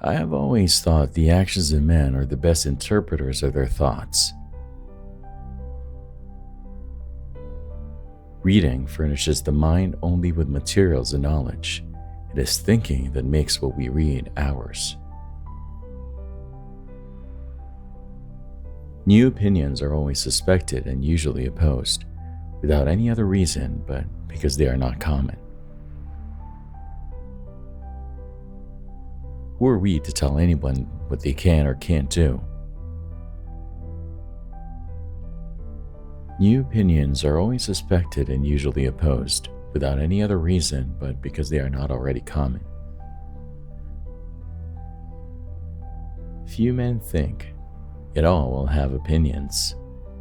I have always thought the actions of men are the best interpreters of their thoughts. Reading furnishes the mind only with materials and knowledge. It is thinking that makes what we read ours. New opinions are always suspected and usually opposed, without any other reason but because they are not common. Who are we to tell anyone what they can or can't do? New opinions are always suspected and usually opposed, without any other reason but because they are not already common. Few men think, yet all will have opinions.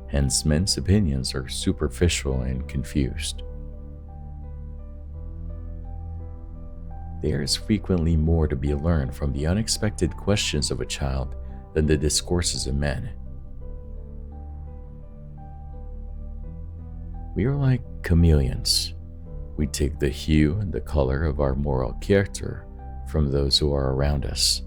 Hence, men's opinions are superficial and confused. There is frequently more to be learned from the unexpected questions of a child than the discourses of men. We are like chameleons. We take the hue and the color of our moral character from those who are around us.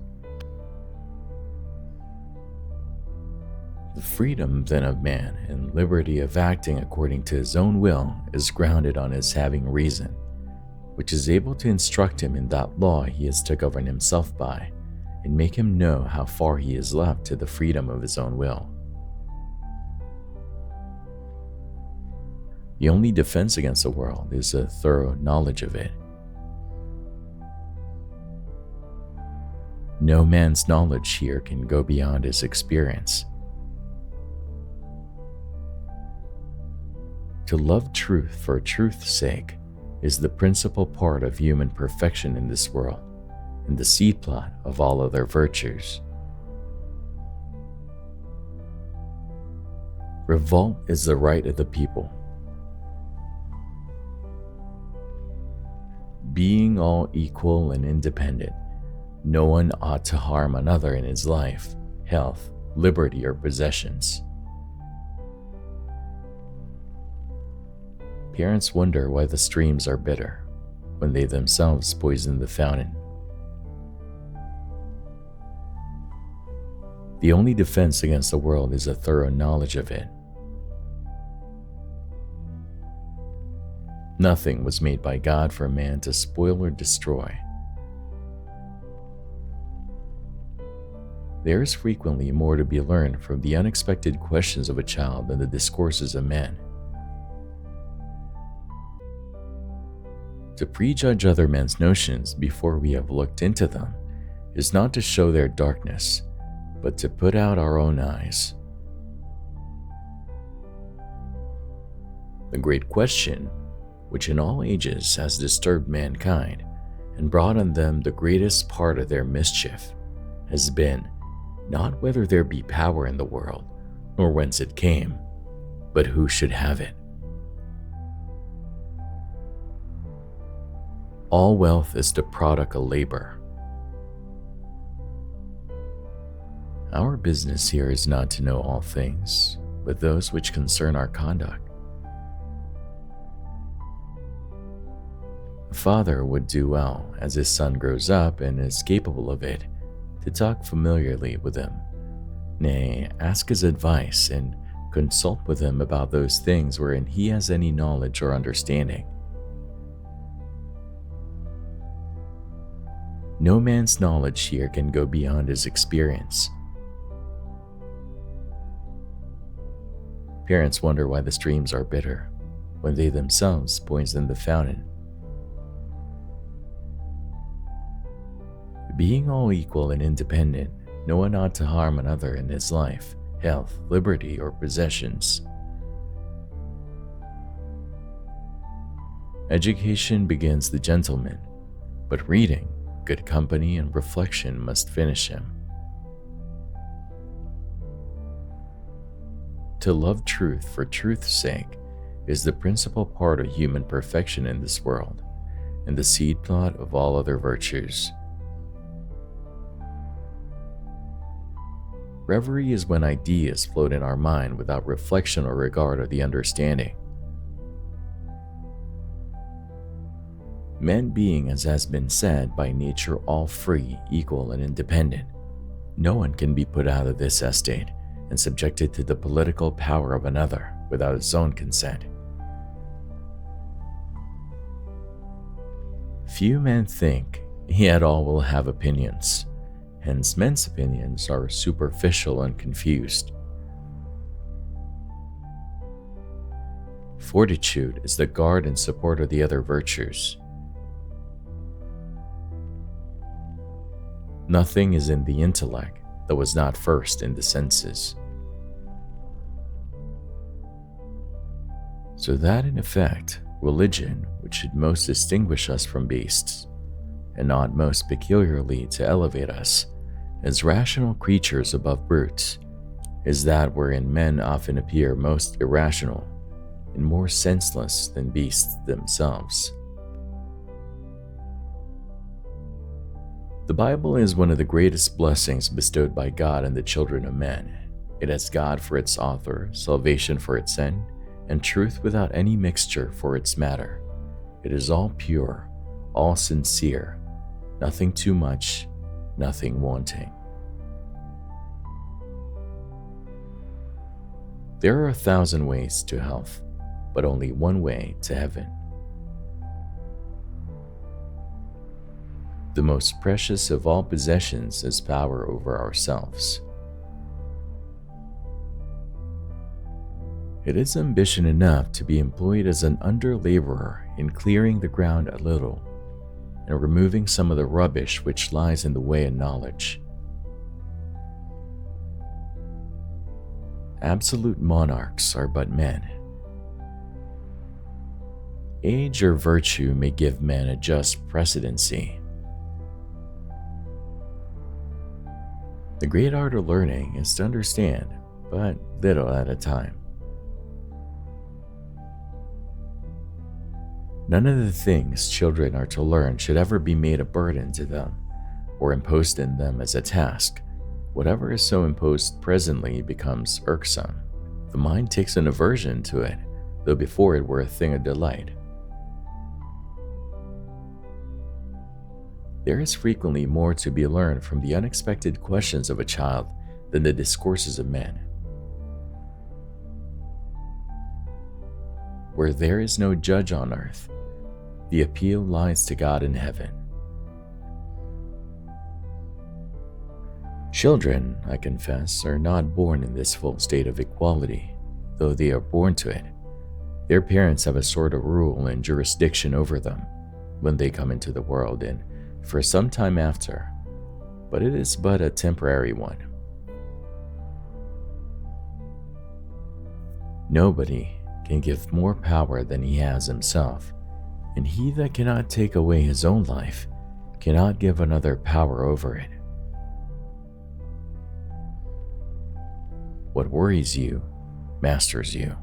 The freedom then of man and liberty of acting according to his own will is grounded on his having reason, which is able to instruct him in that law he is to govern himself by, and make him know how far he is left to the freedom of his own will. The only defense against the world is a thorough knowledge of it. No man's knowledge here can go beyond his experience. To love truth for truth's sake is the principal part of human perfection in this world, and the seed plot of all other virtues. Revolt is the right of the people. Being all equal and independent, no one ought to harm another in his life, health, liberty, or possessions. Parents wonder why the streams are bitter, when they themselves poison the fountain. The only defense against the world is a thorough knowledge of it. Nothing was made by God for man to spoil or destroy. There is frequently more to be learned from the unexpected questions of a child than the discourses of men. To prejudge other men's notions before we have looked into them is not to show their darkness, but to put out our own eyes. The great question, which in all ages has disturbed mankind and brought on them the greatest part of their mischief, has been not whether there be power in the world, nor whence it came, but who should have it. All wealth is the product of labor. Our business here is not to know all things, but those which concern our conduct. A father would do well, as his son grows up and is capable of it, to talk familiarly with him, nay, ask his advice and consult with him about those things wherein he has any knowledge or understanding. No man's knowledge here can go beyond his experience. Parents wonder why the streams are bitter, when they themselves poison the fountain. Being all equal and independent, no one ought to harm another in his life, health, liberty, or possessions. Education begins the gentleman, but reading, good company, and reflection must finish him. To love truth for truth's sake is the principal part of human perfection in this world, and the seed plot of all other virtues. Reverie is when ideas float in our mind without reflection or regard of the understanding. Men being, as has been said, by nature all free, equal, and independent, no one can be put out of this estate and subjected to the political power of another without his own consent. Few men think, yet all will have opinions. Hence, men's opinions are superficial and confused. Fortitude is the guard and support of the other virtues. Nothing is in the intellect that was not first in the senses. So that in effect, religion, which should most distinguish us from beasts, and not most peculiarly to elevate us as rational creatures above brutes, is that wherein men often appear most irrational and more senseless than beasts themselves. The Bible is one of the greatest blessings bestowed by God on the children of men. It has God for its author, salvation for its end, and truth without any mixture for its matter. It is all pure, all sincere, nothing too much, nothing wanting. There are 1,000 ways to health, but only one way to heaven. The most precious of all possessions is power over ourselves. It is ambition enough to be employed as an under-laborer in clearing the ground a little and removing some of the rubbish which lies in the way of knowledge. Absolute monarchs are but men. Age or virtue may give men a just precedency. The great art of learning is to understand, but little at a time. None of the things children are to learn should ever be made a burden to them, or imposed in them as a task. Whatever is so imposed presently becomes irksome. The mind takes an aversion to it, though before it were a thing of delight. There is frequently more to be learned from the unexpected questions of a child than the discourses of men. Where there is no judge on earth, the appeal lies to God in heaven. Children, I confess, are not born in this full state of equality, though they are born to it. Their parents have a sort of rule and jurisdiction over them when they come into the world and for some time after, but it is but a temporary one. Nobody can give more power than he has himself, and he that cannot take away his own life cannot give another power over it. What worries you masters you.